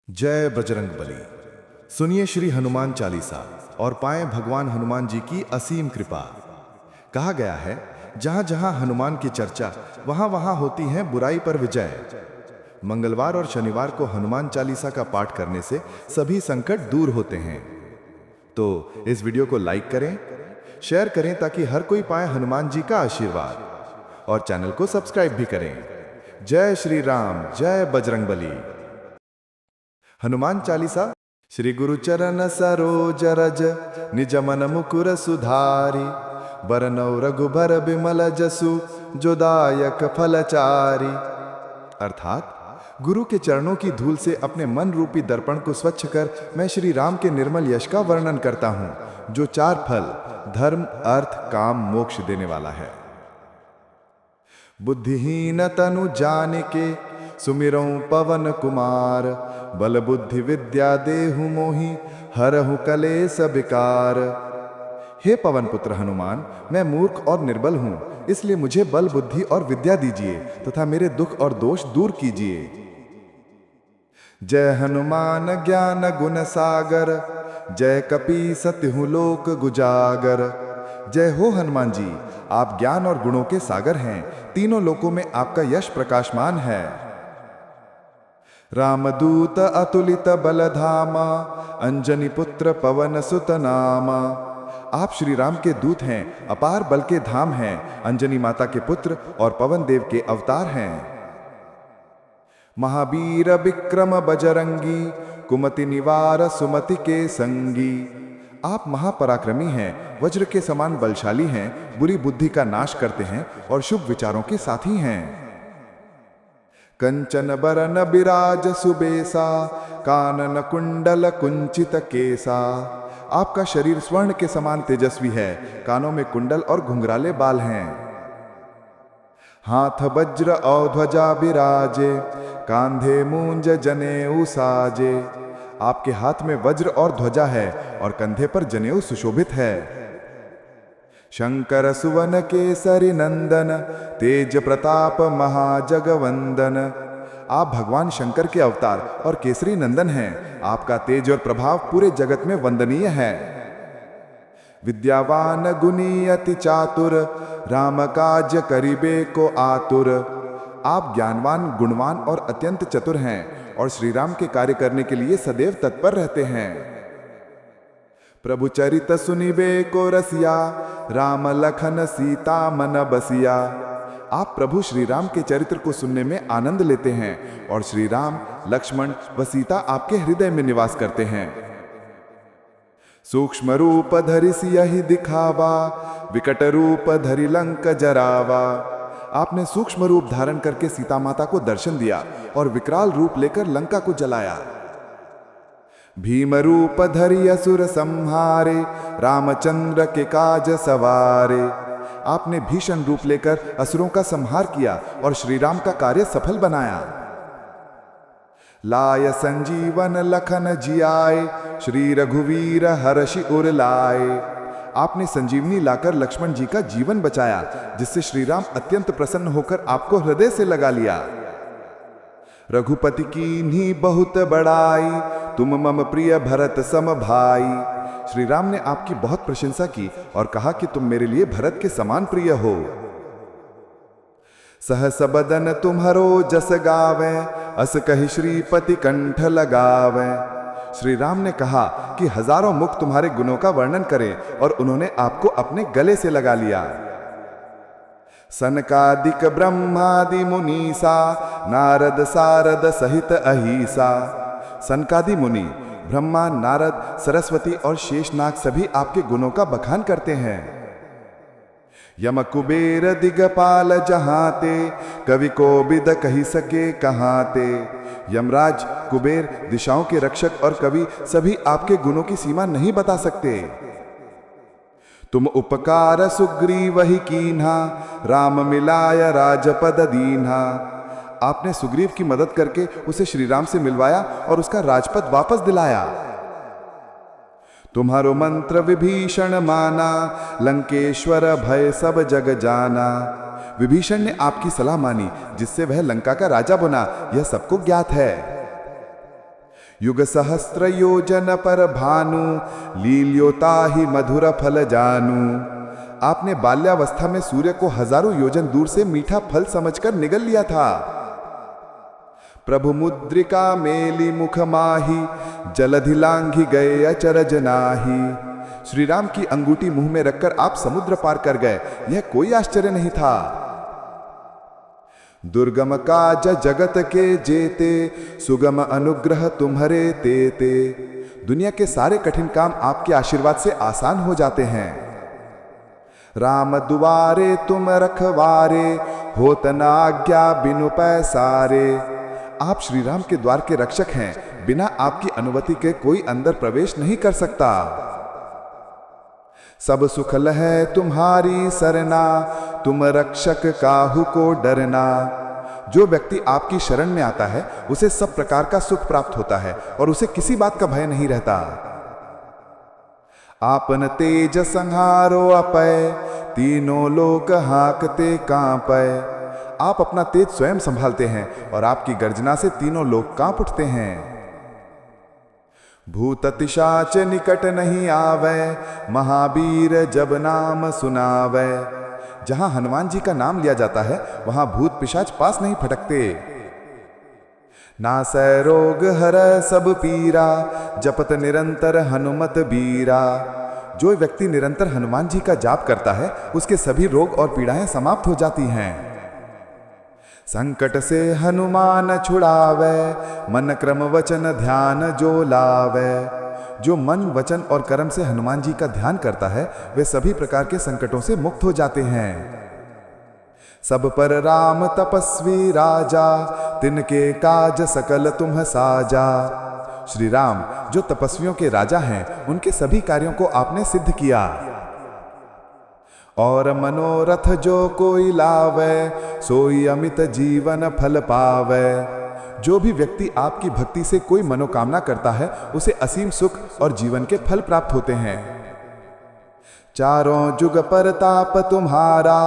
जय बजरंगबली। सुनिए श्री हनुमान चालीसा और पाएं भगवान हनुमान जी की असीम कृपा। कहा गया है, जहां जहां हनुमान की चर्चा वहां वहां होती है बुराई पर विजय। मंगलवार और शनिवार को हनुमान चालीसा का पाठ करने से सभी संकट दूर होते हैं। तो इस वीडियो को लाइक करें, शेयर करें ताकि हर कोई पाए हनुमान जी का आशीर्वाद, और चैनल को सब्सक्राइब भी करें। जय श्री राम, जय बजरंगबली। हनुमान चालीसा। श्री गुरु चरण सरोज रज निज मन मुकुर सुधारी, बरनौ रघुबर बिमल जसु जो दायक फलचारी। अर्थात गुरु के चरणों की धूल से अपने मन रूपी दर्पण को स्वच्छ कर मैं श्री राम के निर्मल यश का वर्णन करता हूं, जो चार फल धर्म, अर्थ, काम, मोक्ष देने वाला है। बुद्धिहीन तनु जानिके सुमिरौं पवन कुमार, बल बुद्धि विद्या देहु मोहि हरहु कलेस विकार। हे पवन पुत्र हनुमान, मैं मूर्ख और निर्बल हूं, इसलिए मुझे बल, बुद्धि और विद्या दीजिए तथा मेरे दुख और दोष दूर कीजिए। जय हनुमान ज्ञान गुण सागर, जय कपि सत्यहु लोक गुजागर। जय हो हनुमान जी, आप ज्ञान और गुणों के सागर हैं, तीनों लोकों में आपका यश प्रकाशमान है। रामदूत अतुलित बलधामा, अंजनी पुत्र पवन सुत नामा। आप श्री राम के दूत हैं, अपार बल के धाम हैं, अंजनी माता के पुत्र और पवन देव के अवतार हैं। महावीर विक्रम बजरंगी, कुमति निवार सुमति के संगी। आप महापराक्रमी हैं, वज्र के समान बलशाली हैं, बुरी बुद्धि का नाश करते हैं और शुभ विचारों के साथी हैं। कंचन बरन बिराज सुबेसा, कानन कुंडल कुंचित केसा। आपका शरीर स्वर्ण के समान तेजस्वी है, कानों में कुंडल और घुंघराले बाल हैं। हाथ वज्र और ध्वजा बिराजे, कांधे मूंज जनेऊ साजे। आपके हाथ में वज्र और ध्वजा है और कंधे पर जनेऊ सुशोभित है। शंकर सुवन केसरी नंदन, तेज प्रताप महाजगवंदन। आप भगवान शंकर के अवतार और केसरी नंदन हैं, आपका तेज और प्रभाव पूरे जगत में वंदनीय है। विद्यावान गुणी अति चातुर, राम काज करिबे को आतुर। आप ज्ञानवान, गुणवान और अत्यंत चतुर हैं और श्री राम के कार्य करने के लिए सदैव तत्पर रहते हैं। प्रभु चरित सुनिबे को रसिया, राम लखन सीता मन बसिया। आप प्रभु श्री राम के चरित्र को सुनने में आनंद लेते हैं और श्री राम, लक्ष्मण व सीता आपके हृदय में निवास करते हैं। सूक्ष्म रूप धरि सियहि दिखावा, विकट रूप धरि लंक जरावा। आपने सूक्ष्म रूप धारण करके सीता माता को दर्शन दिया और विकराल रूप लेकर लंका को जलाया। भीम रूप धरि असुर संहारे, रामचंद्र के काज सवारे। आपने भीषण रूप लेकर असुरों का संहार किया और श्री राम का कार्य सफल बनाया। लाय संजीवन लखन जियाए, श्री रघुवीर हर्षि उर लाए। आपने संजीवनी लाकर लक्ष्मण जी का जीवन बचाया, जिससे श्री राम अत्यंत प्रसन्न होकर आपको हृदय से लगा लिया। रघुपति कीन्ही बहुत बड़ाई, तुम मम प्रिय भरत सम भाई। श्री राम ने आपकी बहुत प्रशंसा की और कहा कि तुम मेरे लिए भरत के समान प्रिय हो। सहस बदन तुम्हारो जस गावे, अस कहि श्रीपति कंठ लगावे। श्री राम ने कहा कि हजारों मुख तुम्हारे गुणों का वर्णन करें और उन्होंने आपको अपने गले से लगा लिया। सनकादिक ब्रह्मादि मुनीसा, नारद सारद सहित अहिसा। सनकादि मुनि, ब्रह्मा, नारद, सरस्वती और शेषनाग सभी आपके गुणों का बखान करते हैं। यम कुबेर दिगपाल जहाते, कवि को बिद कही सके कहाते। यमराज, कुबेर, दिशाओं के रक्षक और कवि सभी आपके गुणों की सीमा नहीं बता सकते। तुम उपकार सुग्रीव ही कीन्हा, राम मिलाय राजपद दीन्हा। आपने सुग्रीव की मदद करके उसे श्री राम से मिलवाया और उसका राजपद वापस दिलाया। तुम्हारो मंत्र विभीषण माना, लंकेश्वर भय सब जग जाना। विभीषण ने आपकी सलाह मानी, जिससे वह लंका का राजा बना, यह सबको ज्ञात है। युग सहस्त्र योजन पर भानु, लील्योता ही मधुर फल जानू। आपने बाल्यावस्था में सूर्य को हजारों योजन दूर से मीठा फल समझकर निगल लिया था। प्रभु मुद्रिका मेली मुख माही, जलधि लांघी गए अचरज नाही। श्री राम की अंगूठी मुंह में रखकर आप समुद्र पार कर गए, यह कोई आश्चर्य नहीं था। दुर्गम काज जगत के जेते, सुगम अनुग्रह तुम्हारे तेते। दुनिया के सारे कठिन काम आपके आशीर्वाद से आसान हो जाते हैं। राम दुआरे तुम रखवारे, होत न आज्ञा बिनु पैसारे। आप श्री राम के द्वार के रक्षक हैं, बिना आपकी अनुमति के कोई अंदर प्रवेश नहीं कर सकता। सब सुख लहै तुम्हारी सरना, तुम रक्षक काहू को डरना। जो व्यक्ति आपकी शरण में आता है उसे सब प्रकार का सुख प्राप्त होता है और उसे किसी बात का भय नहीं रहता। आपन तेज संहारो अपय, तीनों लोक हाकते कांपय। आप अपना तेज स्वयं संभालते हैं और आपकी गर्जना से तीनों लोग कांप उठते हैं। भूत पिशाच निकट नहीं आवे, महावीर जब नाम सुनावे। जहां हनुमान जी का नाम लिया जाता है वहां भूत पिशाच पास नहीं फटकते। नासै रोग हर सब पीरा, जपत निरंतर हनुमत बीरा। जो व्यक्ति निरंतर हनुमान जी का जाप करता है उसके सभी रोग और पीड़ाएं समाप्त हो जाती हैं। संकट से हनुमान छुड़ावे, मन क्रम वचन ध्यान जो लावे। जो मन वचन और कर्म से हनुमान जी का ध्यान करता है वे सभी प्रकार के संकटों से मुक्त हो जाते हैं। सब पर राम तपस्वी राजा, तिनके काज सकल तुम साजा। श्री राम जो तपस्वियों के राजा हैं, उनके सभी कार्यों को आपने सिद्ध किया। और मनोरथ जो कोई लावे, सोई अमित जीवन फल पावे। जो भी व्यक्ति आपकी भक्ति से कोई मनोकामना करता है उसे असीम सुख और जीवन के फल प्राप्त होते हैं। चारों जुग परताप तुम्हारा,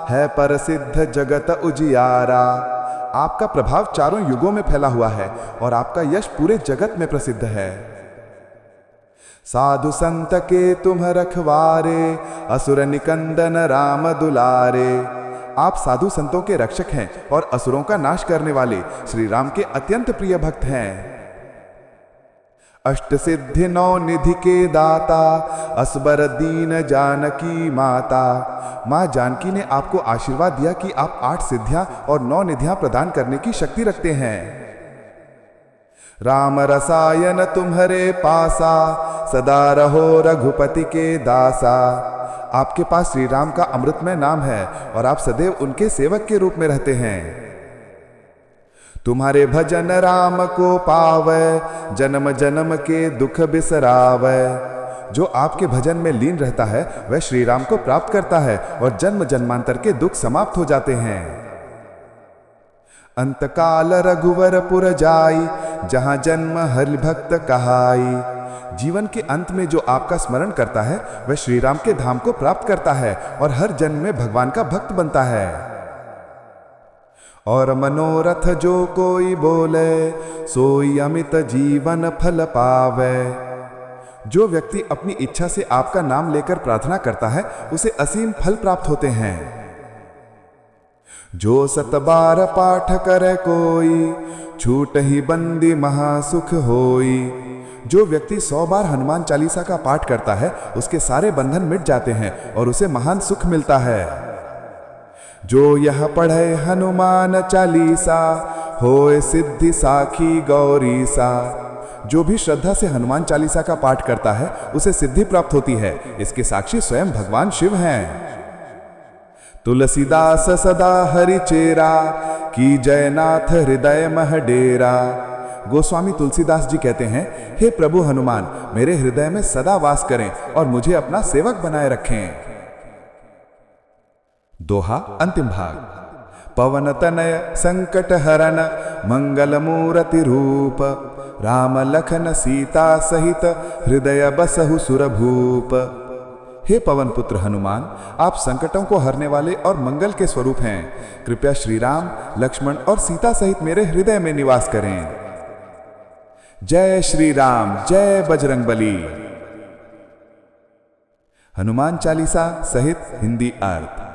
है प्रसिद्ध जगत उजियारा। आपका प्रभाव चारों युगों में फैला हुआ है और आपका यश पूरे जगत में प्रसिद्ध है। साधु संत के तुम रखवारे, असुर निकंदन राम दुलारे। आप साधु संतों के रक्षक हैं और असुरों का नाश करने वाले श्री राम के अत्यंत प्रिय भक्त हैं। अष्ट सिद्धि नौ निधि के दाता, असबर दीन जानकी माता। मां जानकी ने आपको आशीर्वाद दिया कि आप 8 सिद्धियां और 9 निधियां प्रदान करने की शक्ति रखते हैं। राम रसायन तुम्हारे पासा, सदा रहो रघुपति के दासा। आपके पास श्री राम का अमृतमय नाम है और आप सदैव उनके सेवक के रूप में रहते हैं। तुम्हारे भजन राम को पावे, जन्म जन्म के दुख बिसरावे। जो आपके भजन में लीन रहता है वह श्री राम को प्राप्त करता है और जन्म जन्मांतर के दुख समाप्त हो जाते हैं। अंतकाल रघुवरपुर जाई, जहां जन्म हरि भक्त कहाई। जीवन के अंत में जो आपका स्मरण करता है वह श्री राम के धाम को प्राप्त करता है और हर जन्म में भगवान का भक्त बनता है। और मनोरथ जो कोई बोले, सोई अमित जीवन फल पावे। जो व्यक्ति अपनी इच्छा से आपका नाम लेकर प्रार्थना करता है उसे असीम फल प्राप्त होते हैं। जो 7 बार पाठ करे कोई, छूट ही बंदी महासुख होई। जो व्यक्ति 100 बार हनुमान चालीसा का पाठ करता है उसके सारे बंधन मिट जाते हैं और उसे महान सुख मिलता है। जो यह पढ़े हनुमान चालीसा, होए सिद्धि साखी गौरीसा। जो भी श्रद्धा से हनुमान चालीसा का पाठ करता है उसे सिद्धि प्राप्त होती है। इसके साक्षी स्वयं भगवान शिव हैं। तुलसीदास सदा हरि चेरा, की जयनाथ हृदय मह डेरा। गोस्वामी तुलसीदास जी कहते हैं, हे प्रभु हनुमान, मेरे हृदय में सदा वास करें और मुझे अपना सेवक बनाए रखें। दोहा अंतिम भाग। पवन तनय संकट हरन, मंगल मूर्ति रूप। राम लखन सीता सहित, हृदय बसहु सुरभूप। हे पवन पुत्र हनुमान, आप संकटों को हरने वाले और मंगल के स्वरूप हैं। कृपया श्री राम, लक्ष्मण और सीता सहित मेरे हृदय में निवास करें। जय श्री राम, जय बजरंगबली। हनुमान चालीसा सहित हिंदी अर्थ।